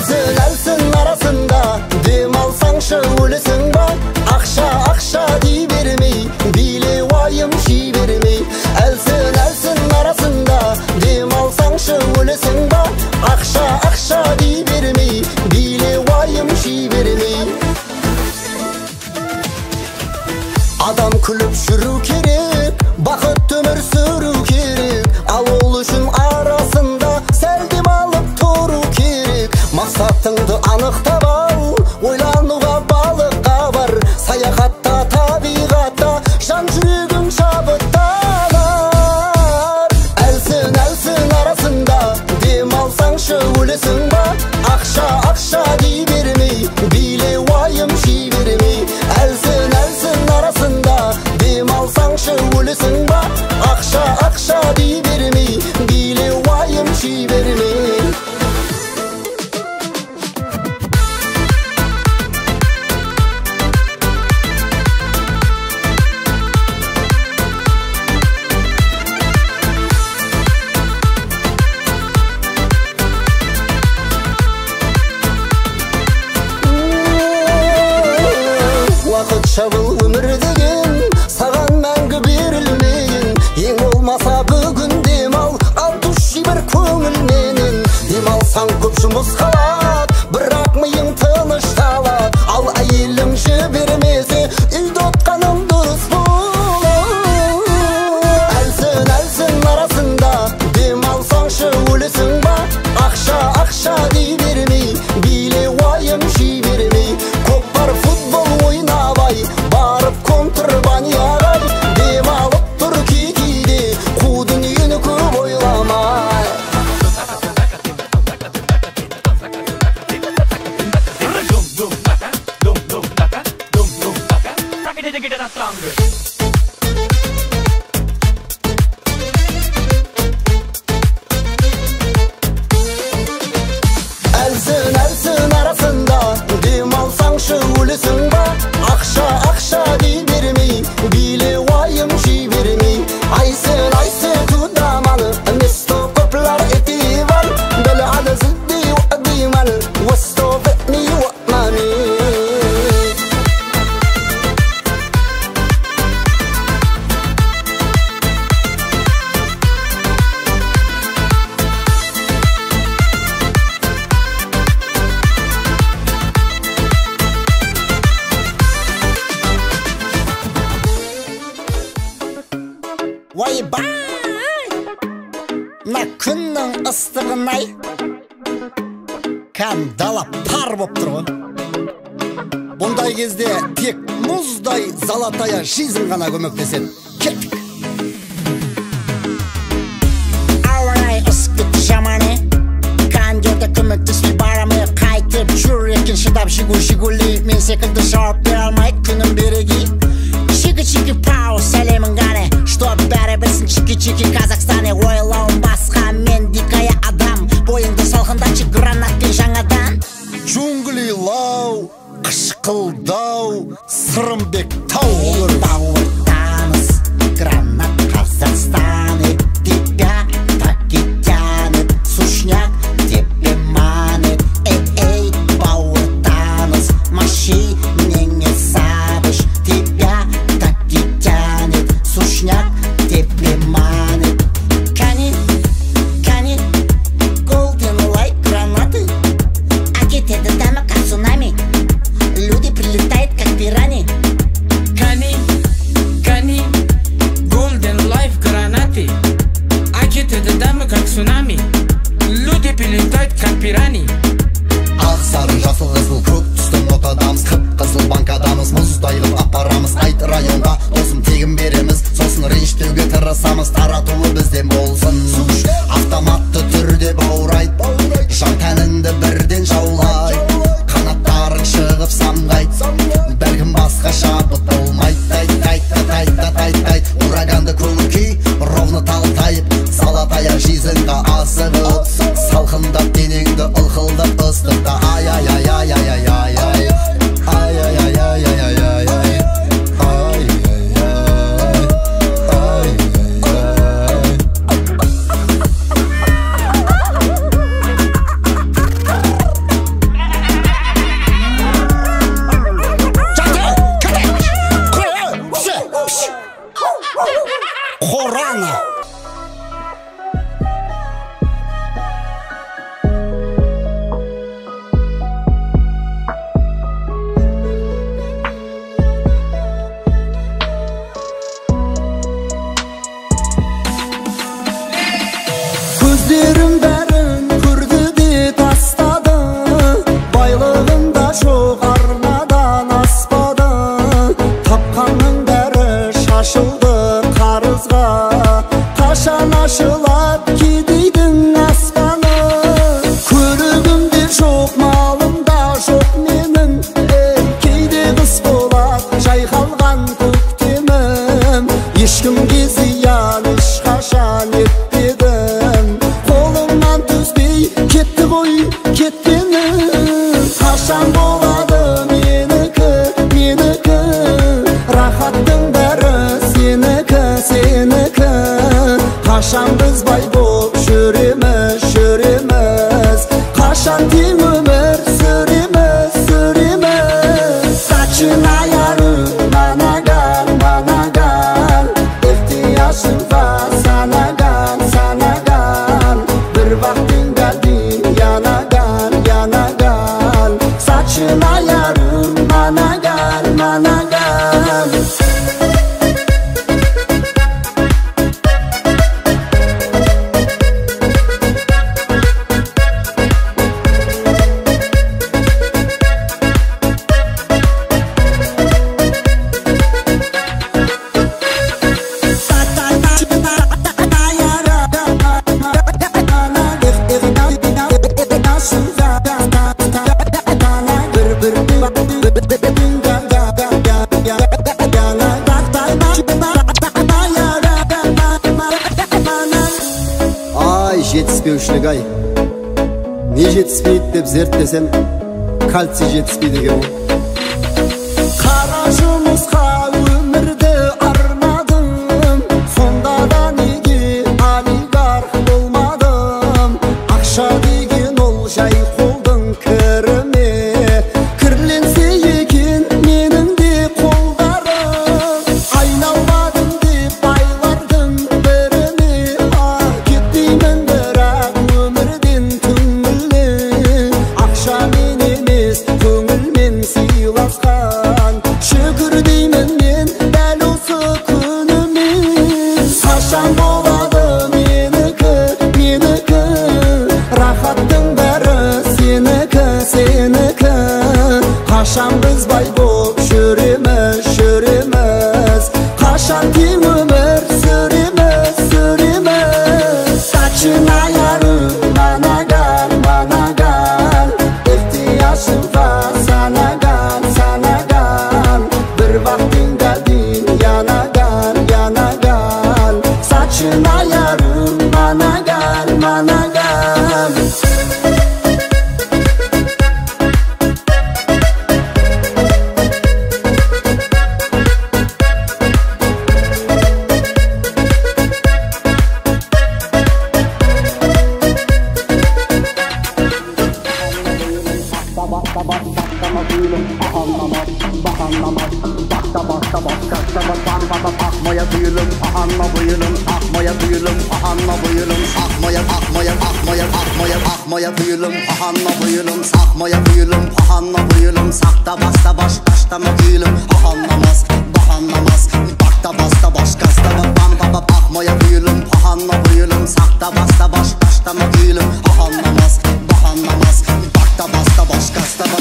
Әлсін арасында дем алсаңшы өлесің ба? Ақша дей бермей, биле уайым жей бермей. Әлсін арасында дем алсаңшы өлесің ба? Ақша дей бермей, биле уайым жей бермей. Адам күліп жүру керек, бақыт өмір сүру керек. Ал ол үшін арасында сәл дем алып тұру керек. Мақсатыңды анықтап ал, ойлануға балыққа бар. Саяхатта, табиғатта жан жүрегің шабыттанар. Әлсін арасында дем алсаңшы өлесің ба? Ақша дей бермей, биле уайым жей бермей. Әлсін арасында дем алсаңшы өлесің ба? Ақша дей бермей, биле уайым жей бермей. Уақытша бұл өмір деген саған мәңгі берілмеген. Ең болмаса бүгін демал, ал түші бір көңілменен. Демалсаң көп жұмыс қалады, бірақ миың тынышталады. Ал әйелің жібермесе, үйді отқаның дұрыс болады. Әлсін арасында дем алсаңшы өлесің ба? Ақша дей бермей, биле уайым жей бермей. Көкпар футбол ойнабай, барып контрабанияға дем алып тұр кейде, қу дүниені көп ойламай. Әлсін арасында дем алсаңшы өлесің ба? Ақша дей бермей, биле уайым жей бермей. Айсы кудамал, место копlar этивал, бел على زدي وقديمال, واستوفقني وقماني. Ойбай! Мына күннің ыстығын-ай, кәм дала пар боп тұр ғой. Бұндай кезде тек мұздай золотая жизнь ғана көмектеседі. Кеттік! Ауа-райы ыстық жаманы, кәндерді көмектеспей барамы. Қайтып жүр екен шыдап жигули. Мен секілді жауап бере алмай күнім береги. Чики-чики пау, сәлемін ғаны, чтоб бәрі білсін чики-чики Казахстаны. Ойлауын басқа, мен дикая адам, бойыңды салқындатшы гранатпен жаңадан. Джунгли лау, қышқылдау, Сырымбек тау olur. Бауыр таныс, гранат Казахстаны, тебя так и тянет, сушняк тебе манит. Эй, бауыр таныс, маши не сабыш, тебя так и тянет, сушняк тебе манит. Кани, golden light гранаты, а кетеді дәмі как цунами, люди прилетают как пирани. Кани, golden life гранаты, а кетеді дәмі как цунами, люди прилетают как пирани. Ақ сары жасыл қызыл көк түсті нотадамыз, қып-қызыл банкадамыз, мұздайлып апарамыз. Айт районға досым тегін береміз, сосын ренжтеуге тырысамыз, таратуы бізден болсын. Автоматты түрде баурайт, жан тәніңді бірден жаулай. Қанаттарың шығып самғайт, бәлкім басқа шабыт болмайт. Тайт, ураганды көңіл күй, ровно талып тайып, золотая жизньға асығып, салқындап денеңді ылқылдап ыстықта. Ай-яй-яй-яй-яй-яй-яй, ай-яй-яй-яй-яй-яй-яй, ай-яй-яй. Korana. Gözlerim berin kürdü de tasladı, baylığında çok arnadan aspadı. Tapkanın beri şaşıldı karızga, taşan aşılap gidiydin asmanı. Körügümde çok malım da çok menin, keyde kız bolak çaykalgan köktemim. Eşkimge ziyan iş kaşan etmedim, kolumdan düzbey ketdi koy ketmeni. Kaşan boladı meniki, rahattın beri seniki. Kaşan biz bay bol şürimiz, kaşan tüm ömür sürimiz. Saçın ayarı bana gal, ihtiyacım var sana gal. Bir vaktin geldin yana gal. Saçın ayarı bana gal. Ay жетіспеушілік ай. Не жетіспейді деп зерттесем, кальций жетіспейді екен ғой. Kara жұмысқа өмірді арнадым, сонда да неге олигарх болмадым. Ақша деген ол жай қолдың кіріме, кірленсе екен менің де қолдарым. Айналмадым деп байлардың біріне, кетпеймін бірақ өмірден түңіле. Ақшамен емес көңілмен сыйласқан, шүкір деймін мен дәл осы күніме. Қашан болады менікі, рахаттың бәрі сенікі. Қашан біз бай боп жүреміз, қашан тем өмір сүреміз. Saçın ayarı bana gal, ihtiyacım var sana gal. Bir vaktin geldin yana gal. Saçın ayarı bana gal. Akmaya büyülüm, ahanma buyulum. Akmaya büyülüm, ahanma buyulum. Akmaya büyülüm, ahanma buyulum. Akmaya büyülüm, ahanma buyulum. Sakta basta baş, taştama büyülüm. Ahanlamaz, bahanlamaz. Bakta basta baş, gazda bam. Akmaya büyülüm, ahanma buyulum. Sakta basta baş, taştama büyülüm. Ahanlamaz, bahanlamaz. Bakta basta baş, gazda bam.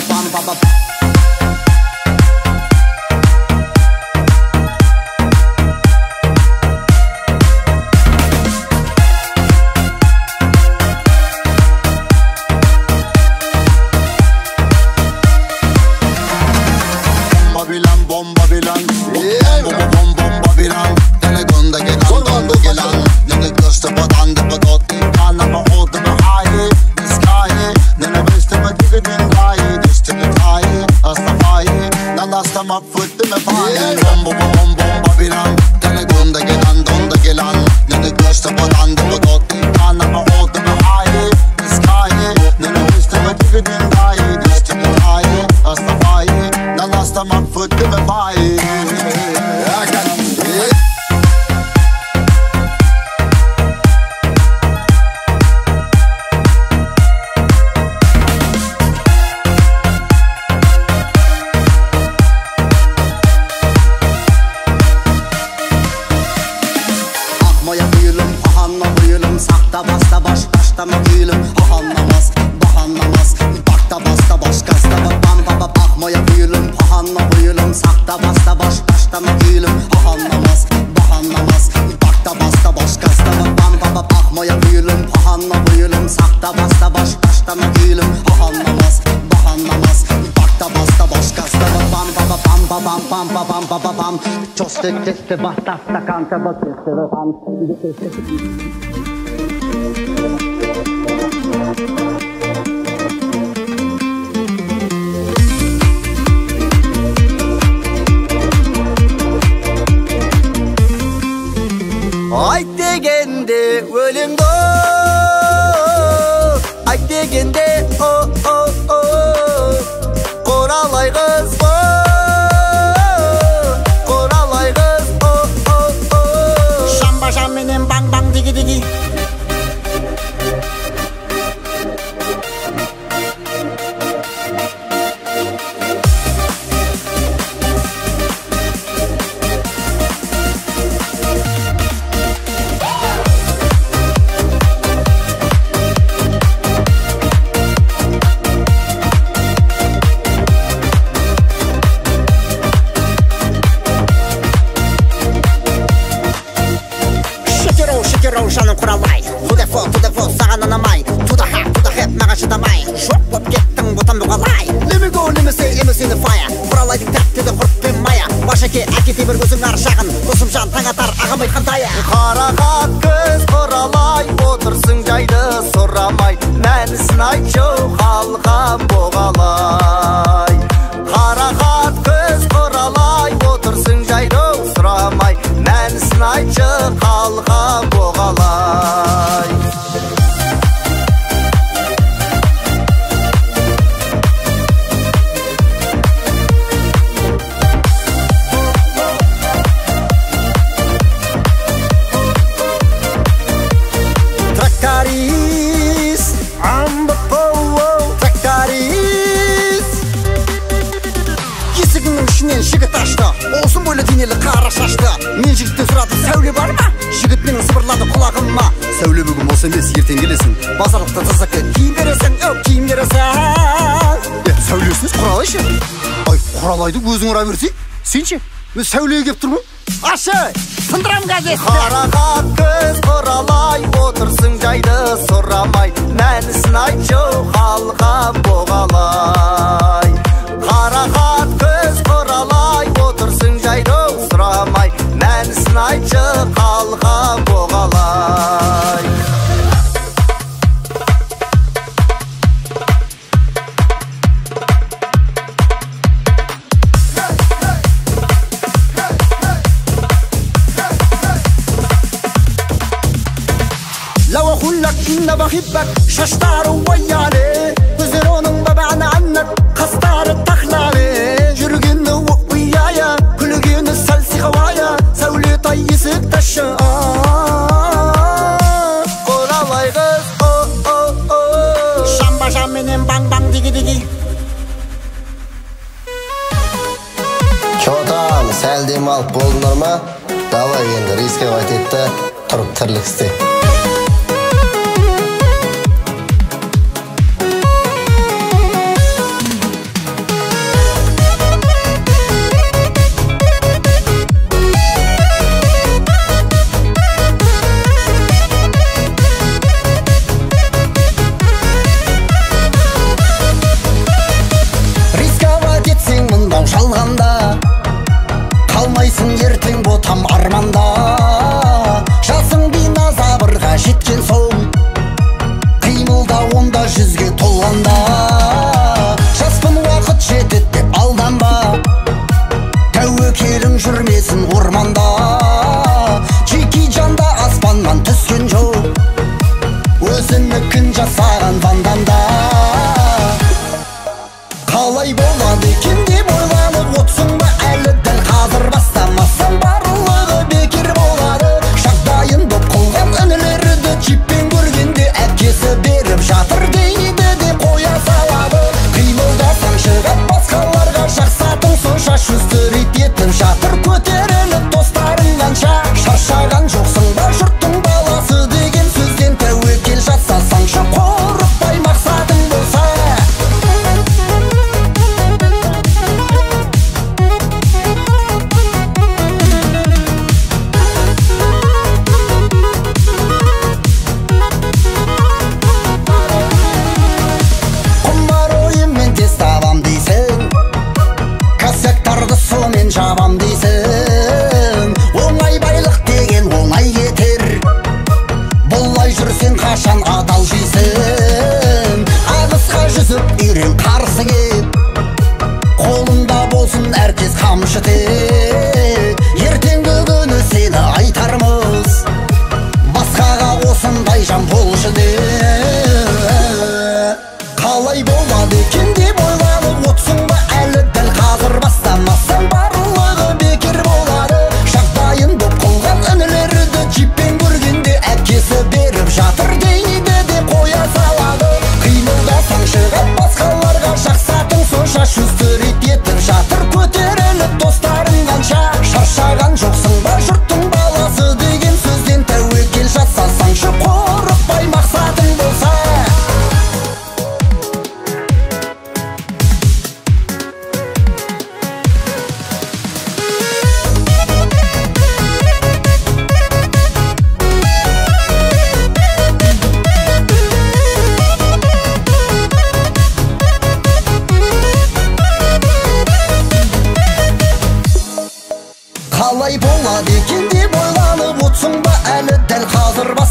Bomba bilan, bomba bilan. Dele gun Takta basta baş taştama gülüm pahanlamaz bahanlamaz. Takta basta baş kasta bam bam akmaya gülüm pahanla gülüm. Sakta basta baş taştama gülüm pahanlamaz bahanlamaz. Takta basta baş kasta bam bam akmaya gülüm pahanla gülüm. Sakta basta baş taştama gülüm pahanlamaz bahanlamaz. Takta basta baş kasta bam bam bam bam bam bam bam bam bam. Çostek teste basta kanta bas teste bam. Ay degende ölümde, ay degende o o o, Koralay kız o, Koralay kız o o o. Şamba şambinin bang bang digi digi. Şanın kuralay, tu defo, sağan anamay. Tuda hep, mağa şıdamay. Şok bop gettin, butan buğalay. Let me go, let me say, let me see the fire. Kuralaydık tәтті de құртпен maya. Başaki әкеті бір көзің аршағын. Досым жан таң атар, ағам айтқан тая. Қарақат көз құралай, отырсың жайды сұрамай. Мәнісін айтшы, қалған боғалай. Қарақат көз құралай, отырсың жайды сұрамай. Мәнісін айтшы, қалған боғалай. Тракторист, тракторист. Есігінің ішінен жігіт ашты, олсын бойлы денелі қара шашты. Мен жігіттен сұрадым, сәуле бар ма? Жігіт менің сыбырлады құлағыма. Сәуле бүгін болса емес, ертең келесің. Базарлықта тазакі киім бересің, киім бересің. Сәулесіңіз құралайшы. Ай, құралайды өзің ұра берсей, сен ше? Мен сәулеге кеп тұрмын. Ашы, сындырам газетті. Қарақат көз құралай, отырсың жайды сұрамай. Мәнісін айтшы, қалған боғалай. Қарақат көз құралай, отырсың жайды сұрамай. Мәнісін айтшы, қалған боғалай. لو أقول لك إن بحبك ششتار ويالي كزرون ببعنا عنك خستار التخلالي جرقين وقويايا كل جين السلسي غوايا سولي طيسك تشا قول الله يغز شامبا شامبين بانگ بانگ ديگي ديگي Çoğutam, sel deyim alıp boldular mı? Davay endi riske vayt etdi, turup tirlik iste. Жалғанда қалмайсың ертең ботам арманда жасың бейназа бір